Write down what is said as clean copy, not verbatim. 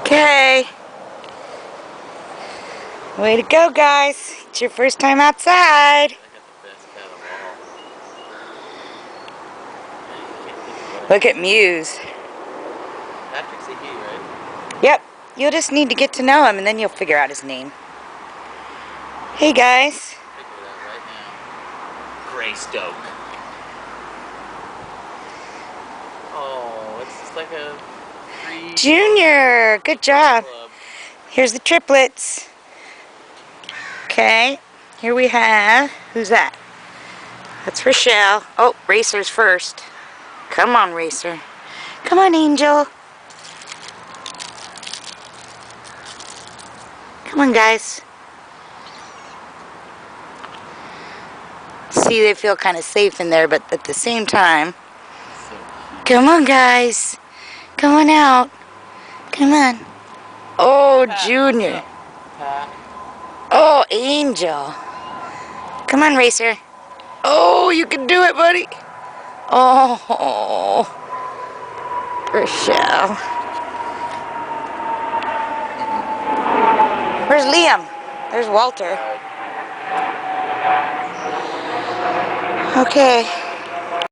Okay. Way to go, guys. It's your first time outside. I got the best cat of all. Look at Muse. Patrick's a he, right? Yep. You'll just need to get to know him, and then you'll figure out his name. Hey, guys. Figure it out right now. Greystoke. Oh, it's just like a free Junior. Good job. club. Here's the triplets. Okay. Here we have... Who's that? That's Rochelle. Oh, Racer's first. Come on, Racer. Come on, Angel. Come on, guys. See, they feel kind of safe in there, but at the same time... So cute. Come on, guys. Come on out. Come on. Oh, Pat, Junior. Pat. Oh, Angel. Come on, Racer. Oh, you can do it, buddy. Oh, Rochelle. Where's Liam? There's Walter. Okay.